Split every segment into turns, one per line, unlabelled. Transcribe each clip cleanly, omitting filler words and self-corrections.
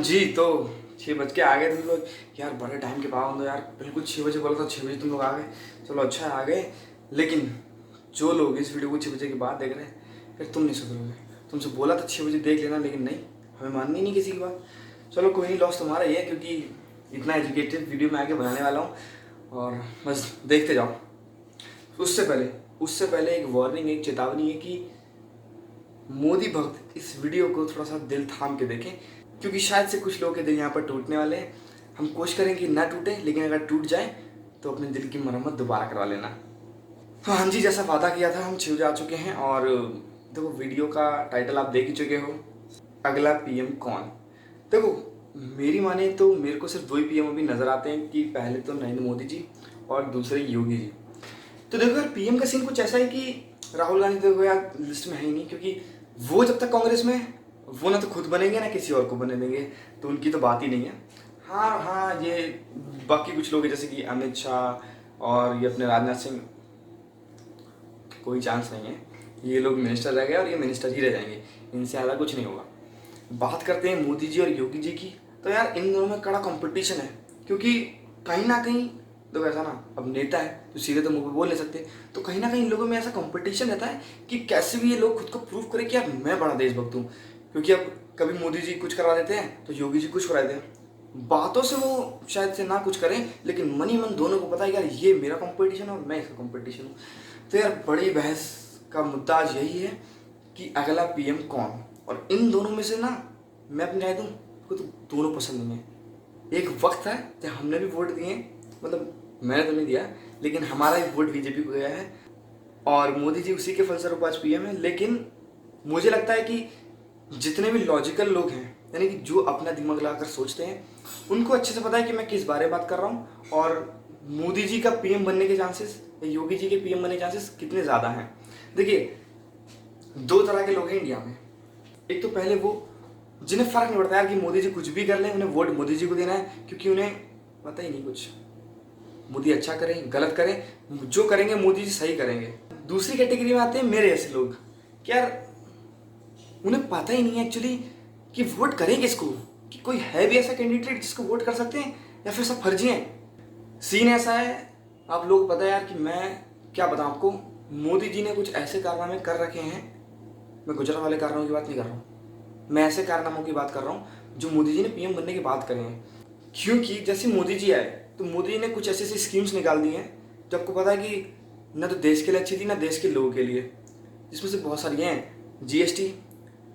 जी, तो 6 बज के आ गए तुम लोग। यार बड़े टाइम के बाद हो यार, बिल्कुल 6 बजे बोला था, 6 बजे तुम लोग आ गए। चलो अच्छा है आ गए। लेकिन जो लोग इस वीडियो को 6 बजे के बाद देख रहे हैं, फिर तुम नहीं सुधरोगे। तुमसे बोला था 6 बजे देख लेना, लेकिन नहीं, हमें माननी नहीं किसी की बात। चलो कोई नहीं, लॉस तुम्हारा ही है, क्योंकि इतना एजुकेटेड वीडियो मैं आगे बनाने वाला हूँ और बस देखते जाओ। उससे पहले एक वार्निंग, एक चेतावनी है कि मोदी भक्त इस वीडियो को थोड़ा सा दिल थाम के देखें, क्योंकि शायद से कुछ लोगों के दिल यहाँ पर टूटने वाले हैं। हम कोशिश करें कि ना टूटे, लेकिन अगर टूट जाए तो अपने दिल की मरम्मत दोबारा करवा लेना। तो हाँ जी, जैसा वादा किया था, हम 6 बजे आ चुके हैं और देखो वीडियो का टाइटल आप देख ही चुके हो, अगला पीएम कौन। देखो मेरी माने तो मेरे को सिर्फ 2 ही पीएम अभी नजर आते हैं, कि पहले तो नरेंद्र मोदी जी और दूसरे योगी जी। तो देखो यार, पीएम का सीन कुछ ऐसा है कि राहुल गांधी देखो यार लिस्ट में है ही नहीं, क्योंकि वो जब तक कांग्रेस में है, वो ना तो खुद बनेंगे ना किसी और को बने देंगे, तो उनकी तो बात ही नहीं है। हाँ हाँ, ये बाकी कुछ लोग हैं जैसे कि अमित शाह और ये अपने राजनाथ सिंह, कोई चांस नहीं है। ये लोग मिनिस्टर रह गए और ये मिनिस्टर ही रह जाएंगे, इनसे ज़्यादा कुछ नहीं होगा। बात करते हैं मोदी जी और योगी जी की, तो यार इन दोनों में कड़ा कंपटीशन है, क्योंकि कहीं ना कहीं देखो ऐसा ना, अब नेता है तो सीधे तो मुंह पे बोल नहीं सकते, तो कहीं ना कहीं इन लोगों में ऐसा कंपटीशन रहता है कि कैसे भी ये लोग खुद को प्रूव करें कि यार मैं बड़ा देशभक्त हूँ। क्योंकि अब कभी मोदी जी कुछ करवा देते हैं तो योगी जी कुछ करा देते हैं। बातों से वो शायद से ना कुछ करें, लेकिन मन ही मन दोनों को पता है यार ये मेरा कंपटीशन है और मैं इसका कंपटीशन हूँ। तो यार बड़ी बहस का मुद्दा आज यही है कि अगला पीएम कौन। और इन दोनों में से ना मैं अपनी राय दूँ, तो दोनों पसंद नहीं है। एक वक्त है जब हमने भी वोट दिए, मतलब मैंने तो नहीं दिया, लेकिन हमारा भी वोट बीजेपी को गया है और मोदी जी उसी के फलस्वरूप आज पीएम है। लेकिन मुझे लगता है कि जितने भी लॉजिकल लोग हैं, यानी कि जो अपना दिमाग लगाकर सोचते हैं, उनको अच्छे से पता है कि मैं किस बारे में बात कर रहा हूँ और मोदी जी का पीएम बनने के चांसेस या योगी जी के पीएम बनने के चांसेस कितने ज़्यादा हैं। देखिए 2 तरह के लोग हैं इंडिया में। एक तो पहले वो जिन्हें फ़र्क नहीं पड़ता यार कि मोदी जी कुछ भी कर लें, उन्हें वोट मोदी जी को देना है, क्योंकि उन्हें पता ही नहीं कुछ, मोदी अच्छा करें गलत करें, जो करेंगे मोदी जी सही करेंगे। दूसरी कैटेगरी में आते हैं मेरे ऐसे लोग, क्या यार उन्हें पता ही नहीं है एक्चुअली कि वोट करें किसको, कि कोई है भी ऐसा कैंडिडेट जिसको वोट कर सकते हैं, या फिर सब फर्जी हैं। सीन ऐसा है, आप लोग पता है यार कि मैं क्या बताऊं आपको, मोदी जी ने कुछ ऐसे कारनामे कर रखे हैं। मैं गुजरात वाले कारनामों की बात नहीं कर रहा हूँ, मैं ऐसे कारनामों की बात कर रहा हूँ जो मोदी जी ने पीएम बनने के बाद करे हैं। क्योंकि जैसे मोदी जी आए तो मोदी जी ने कुछ ऐसी ऐसी स्कीम्स निकाल दी हैं जो आपको पता है कि ना तो देश के लिए अच्छी थी ना देश के लोगों के लिए, जिसमें से बहुत सारी हैं जीएसटी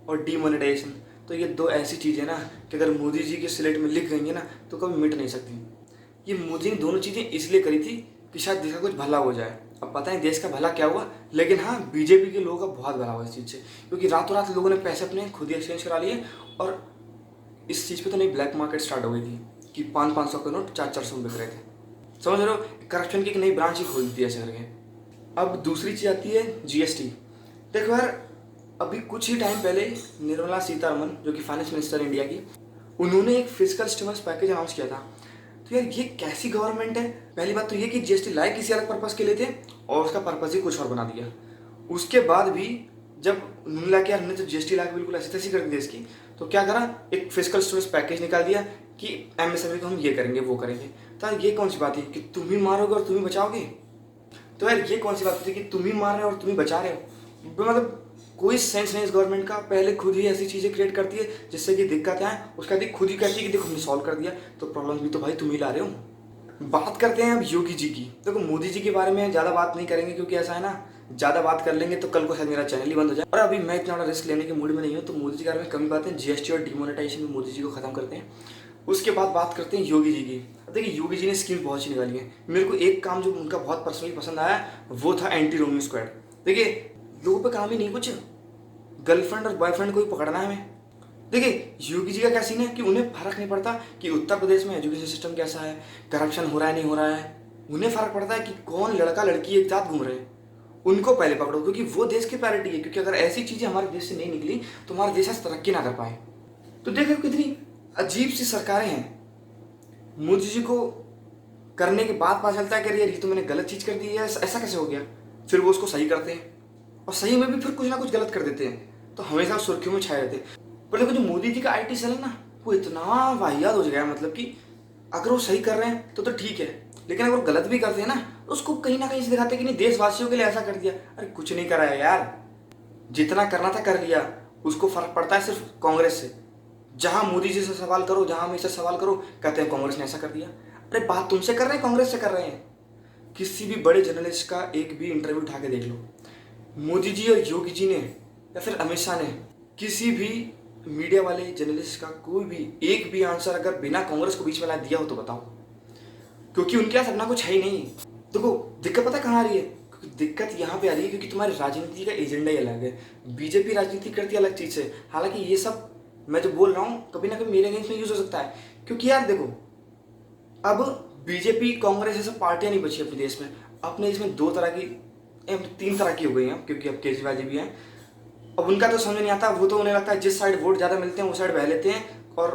और डीमोनेटाइजेशन। तो ये 2 ऐसी चीज़ें ना कि अगर मोदी जी के स्लेट में लिख गई हैं ना तो कभी मिट नहीं सकती। ये मोदी ने दोनों चीज़ें इसलिए करी थी कि शायद देश का कुछ भला हो जाए। अब पता नहीं देश का भला क्या हुआ, लेकिन हाँ बीजेपी के लोगों का बहुत भला हुआ इस चीज़ से, क्योंकि रातों रात लोगों ने पैसे अपने खुद ही एक्सचेंज करा लिए। और इस चीज़ पे तो नहीं, ब्लैक मार्केट स्टार्ट हो गई थी कि 500-500 के नोट 400-400 में बिक रहे थे। समझ रहे हो, करप्शन की एक नई ब्रांच ही खोल दी ऐसे करके। अब दूसरी चीज़ आती है जीएसटी। देखो यार, अभी कुछ ही टाइम पहले निर्मला सीतारमन, जो कि फाइनेंस मिनिस्टर इंडिया की, उन्होंने एक फिजिकल स्टिमुलस पैकेज अनाउंस किया था। तो यार ये कैसी गवर्नमेंट है। पहली बात तो ये कि जीएसटी लाए किसी अलग पर्पज़ के लिए थे और उसका पर्पज़ ही कुछ और बना दिया। उसके बाद भी जब उन्होंने ला के यार हमने तो जीएसटी ला के बिल्कुल ऐसी तैसी कर दी देश की, तो क्या करा, एक फिजिकल स्टिमुलस पैकेज निकाल दिया कि एमएसएमई को हम ये करेंगे वो करेंगे। तो यार ये कौन सी बात है कि तुम ही मारोगे और तुम ही बचाओगे। तो यार ये कौन सी बात थी कि तुम ही मार रहे हो और तुम ही बचा रहे हो। मतलब कोई सेंस नहीं इस गवर्नमेंट का। पहले खुद ही ऐसी चीज़ें क्रिएट करती है जिससे कि दिक्कत आए, उसका बाद खुद ही कहती है कि देखो हमने सॉल्व कर दिया, तो प्रॉब्लम भी तो भाई तुम ही ला रहे हो। बात करते हैं अब योगी जी की। देखो मोदी जी के बारे में ज़्यादा बात नहीं करेंगे, क्योंकि ऐसा है ना, ज़्यादा बात कर लेंगे तो कल को शायद मेरा चैनल ही बंद हो जाए, और अभी मैं इतना बड़ा रिस्क लेने के मूड में नहीं हूँ। तो मोदी जी के बारे में कमी बातें, जीएसटी और डिमोनेटाइजेशन में मोदी जी को खत्म करते हैं। उसके बाद बात करते हैं योगी जी की। देखिए योगी जी ने स्कीम बहुत अच्छी निकाली है। मेरे को एक काम जो उनका बहुत पर्सनली पसंद आया वो था एंटी रोमियो स्क्वाड। देखिए लोगों पे काम ही नहीं कुछ, गर्लफ्रेंड और बॉयफ्रेंड को ही पकड़ना है हमें। देखिए योगी जी का क्या सीन है कि उन्हें फर्क नहीं पड़ता कि उत्तर प्रदेश में एजुकेशन सिस्टम कैसा है, करप्शन हो रहा है नहीं हो रहा है। उन्हें फर्क पड़ता है कि कौन लड़का लड़की एक साथ घूम रहे हैं, उनको पहले पकड़ो, क्योंकि वो देश की प्रायोरिटी है। क्योंकि अगर ऐसी चीजें हमारे देश से नहीं निकली तो हमारा देश आज तरक्की ना कर पाए। तो देखो कितनी अजीब सी सरकारें हैं। मोदी जी को करने के बाद पता चलता है कि यार ये तो मैंने गलत चीज कर दी है, ऐसा कैसे हो गया। फिर वो उसको सही करते हैं और सही में भी फिर कुछ ना कुछ गलत कर देते हैं, तो हमेशा सुर्खियों में छाए रहते हैं। पर देखो जो मोदी जी का आईटी सेल है ना, वो इतना वाहियात हो गया है, मतलब कि अगर वो सही कर रहे हैं तो ठीक है, लेकिन अगर वो गलत भी करते हैं ना तो उसको कहीं ना कहीं से दिखाते हैं कि नहीं देशवासियों के लिए ऐसा कर दिया। अरे कुछ नहीं करा है यार, जितना करना था कर लिया। उसको फर्क पड़ता है सिर्फ कांग्रेस से। जहां मोदी जी से सवाल करो, जहां हमें से सवाल करो, कहते हैं कांग्रेस ने ऐसा कर दिया। अरे बात तुमसे कर रहे हैं, कांग्रेस से कर रहे हैं। किसी भी बड़े जर्नलिस्ट का एक भी इंटरव्यू उठा के देख लो, मोदी जी और योगी जी ने या फिर अमित शाह ने, किसी भी मीडिया वाले जर्नलिस्ट का कोई भी एक भी आंसर अगर बिना कांग्रेस को बीच में ला दिया हो तो बताओ, क्योंकि उनके पास अपना कुछ है ही नहीं। देखो दिक्कत पता कहाँ आ रही है, क्योंकि दिक्कत यहाँ पे आ रही है क्योंकि तुम्हारी राजनीति का एजेंडा ही अलग है। बीजेपी राजनीति करती है अलग चीज से। हालांकि ये सब मैं जो बोल रहा हूँ कभी ना कभी मेरे अगेंस्ट में यूज हो सकता है, क्योंकि यार देखो अब बीजेपी कांग्रेस ये सब पार्टियां नहीं बची अपने देश में। अपने देश में दो तरह की, 3 तरह की हो गई हैं, क्योंकि अब केजरीवाल जी भी हैं। अब उनका तो समझ नहीं आता, वो तो उन्हें लगता है जिस साइड वोट ज़्यादा मिलते हैं वो साइड बह लेते हैं, और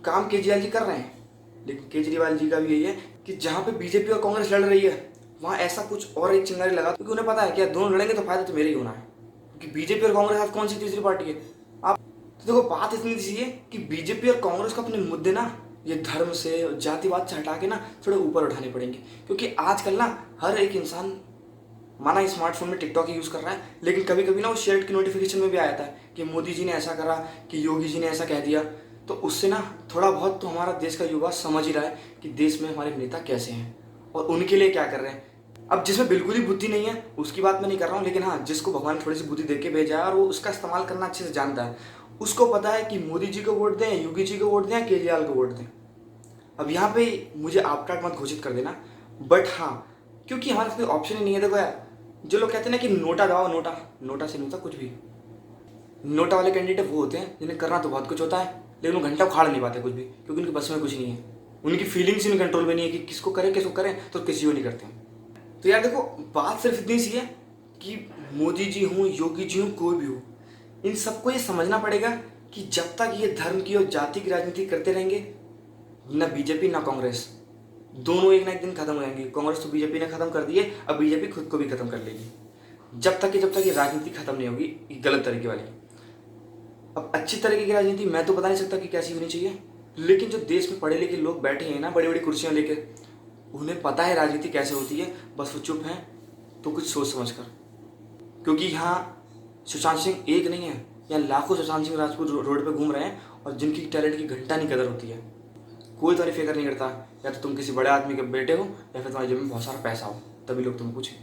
काम केजरीवाल जी कर रहे हैं। लेकिन केजरीवाल जी का भी यही है कि जहाँ पे बीजेपी और कांग्रेस लड़ रही है वहाँ ऐसा कुछ और एक चिंगारी लगा, क्योंकि उन्हें पता है कि दोनों लड़ेंगे तो फायदा तो मेरे ही होना है, क्योंकि बीजेपी और कांग्रेस के साथ कौन सी तीसरी पार्टी है। आप तो देखो बात इतनी सी है कि बीजेपी और कांग्रेस को अपने मुद्दे ना ये धर्म से जातिवाद से हटा के ना थोड़े ऊपर उठाने पड़ेंगे, क्योंकि आजकल ना हर एक इंसान माना स्मार्टफोन में टिकटॉक यूज कर रहा है, लेकिन कभी कभी ना वो शेयर की नोटिफिकेशन में भी आ जाता है कि मोदी जी ने ऐसा करा, कि योगी जी ने ऐसा कह दिया। तो उससे ना थोड़ा बहुत तो हमारा देश का युवा समझ ही रहा है कि देश में हमारे नेता कैसे हैं और उनके लिए क्या कर रहे हैं। अब जिसमें बिल्कुल ही बुद्धि नहीं है उसकी बात मैं नहीं कर रहा हूँ, लेकिन हाँ जिसको भगवान थोड़ी सी बुद्धि दे के भेजा है और वो उसका इस्तेमाल करना अच्छे से जानता है, उसको पता है कि मोदी जी को वोट दें, योगी जी को वोट दें, केजरीवाल को वोट दें। अब यहाँ पे मुझे आपका मत घोषित कर देना, बट हाँ क्योंकि हमारे पास कोई ऑप्शन ही नहीं है। देखो यार जो लोग कहते हैं ना कि नोटा दबाओ, नोटा नोटा से नहीं होता कुछ भी। नोटा वाले कैंडिडेट वो होते हैं जिन्हें करना तो बहुत कुछ होता है, लेकिन वो घंटा उखाड़ नहीं पाते कुछ भी, क्योंकि उनकी बस में कुछ नहीं है। उनकी फीलिंग्स इन कंट्रोल में नहीं है कि किसको करें तो किसी को नहीं करते हैं। तो यार देखो बात सिर्फ इतनी सी है कि मोदी जी हूँ, योगी जी हूँ, कोई भी हो, इन सबको ये समझना पड़ेगा कि जब तक ये धर्म की और जाति की राजनीति करते रहेंगे, ना बीजेपी ना कांग्रेस, दोनों एक ना एक दिन खत्म हो जाएंगे। कांग्रेस तो बीजेपी ने खत्म कर दी है, अब बीजेपी खुद को भी खत्म कर लेगी। जब तक ये राजनीति खत्म नहीं होगी गलत तरीके वाली। अब अच्छी तरीके की राजनीति मैं तो बता नहीं सकता कि कैसी होनी चाहिए, लेकिन जो देश में पढ़े लिखे लोग बैठे हैं ना बड़ी बड़ी कुर्सियां लेके, उन्हें पता है राजनीति कैसे होती है, बस वो चुप हैं तो कुछ सोच समझ कर। क्योंकि यहाँ सुशांत सिंह एक नहीं है, यहाँ लाखों सुशांत सिंह राजपूत रोड पे घूम रहे हैं और जिनकी टैलेंट की घंटा नहीं कदर होती है। कोई तुम्हारी फिक्र नहीं करता, या तो तुम किसी बड़े आदमी के बेटे हो या फिर तुम्हारे जेब में बहुत सारा पैसा हो, तभी लोग तुम्हें पूछें।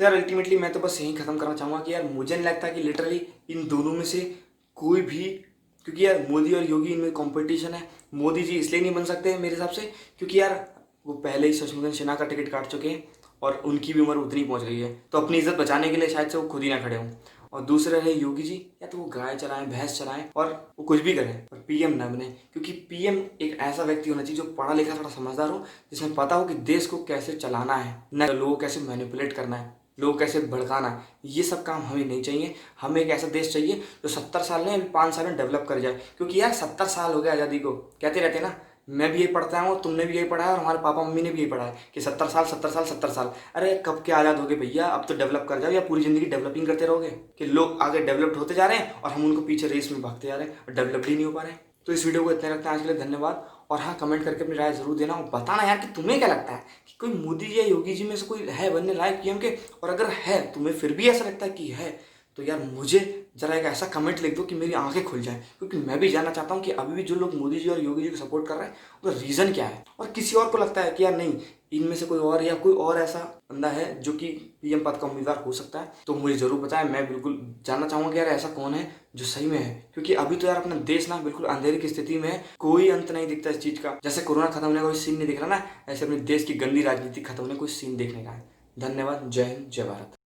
तो यार अल्टीमेटली मैं तो बस यही खत्म करना चाहूँगा कि यार मुझे नहीं लगता कि लिटरली इन दोनों में से कोई भी, क्योंकि यार मोदी और योगी इनमें कंपटीशन है। मोदी जी इसलिए नहीं बन सकते मेरे हिसाब से क्योंकि यार वो पहले ही शत्रुघ्न सिन्हा का टिकट काट चुके हैं और उनकी भी उम्र उतनी पहुंच गई है, तो अपनी इज्जत बचाने के लिए शायद से वो खुद ही ना खड़े हों। और दूसरे रहे योगी जी, या तो वो गाय चलाएं, भैंस चलाएं और वो कुछ भी करें पर पीएम ना बने, क्योंकि पीएम एक ऐसा व्यक्ति होना चाहिए जो पढ़ा लिखा थोड़ा समझदार हो, जिसमें पता हो कि देश को कैसे चलाना है, न लोगों को कैसे मैनिपुलेट करना है, लोगों कैसे भड़काना है। ये सब काम हमें नहीं चाहिए। हमें एक ऐसा देश चाहिए जो 70 साल में 5 साल में डेवलप कर जाए, क्योंकि यार 70 साल हो गए आज़ादी को, कहते रहते हैं ना, मैं भी यही पढ़ता हूँ, तुमने भी यही पढ़ा है और हमारे पापा मम्मी ने भी यही पढ़ा है कि 70 साल 70 साल 70 साल। अरे कब के आज़ाद हो गए भैया, अब तो डेवलप कर जाओ, या पूरी ज़िंदगी डेवलपिंग करते रहोगे कि लोग आगे डेवलप्ड होते जा रहे हैं और हम उनको पीछे रेस में भागते जा रहे हैं और डेवलप्ड ही नहीं हो पा रहे हैं। तो इस वीडियो को इतने रखते हैं आज के लिए, धन्यवाद। और हाँ कमेंट करके अपनी राय जरूर देना और बताना यार कि तुम्हें क्या लगता है कि कोई मोदी जी या योगी जी में से कोई है बनने लायक पीएम के, और अगर है तुम्हें फिर भी ऐसा लगता है कि है, तो यार मुझे जरा एक ऐसा कमेंट लिख दो कि मेरी आंखें खुल जाएं, क्योंकि मैं भी जानना चाहता हूँ कि अभी भी जो लोग मोदी जी और योगी जी को सपोर्ट कर रहे हैं उसका रीज़न क्या है, और किसी और को लगता है कि यार नहीं इनमें से कोई और या कोई और ऐसा बंदा है जो कि पीएम पद का उम्मीदवार हो सकता है, तो मुझे जरूर बताएं। मैं बिल्कुल जानना चाहूँगा कि यार ऐसा कौन है जो सही में है, क्योंकि अभी तो यार अपना देश ना बिल्कुल अंधेरे की स्थिति में है, कोई अंत नहीं दिखता इस चीज़ का। जैसे कोरोना खत्म होने का कोई सीन नहीं दिख रहा ना, ऐसे अपने देश की गंदी राजनीति खत्म होने का कोई सीन दिख नहीं रहा है। धन्यवाद। जय हिंद, जय भारत।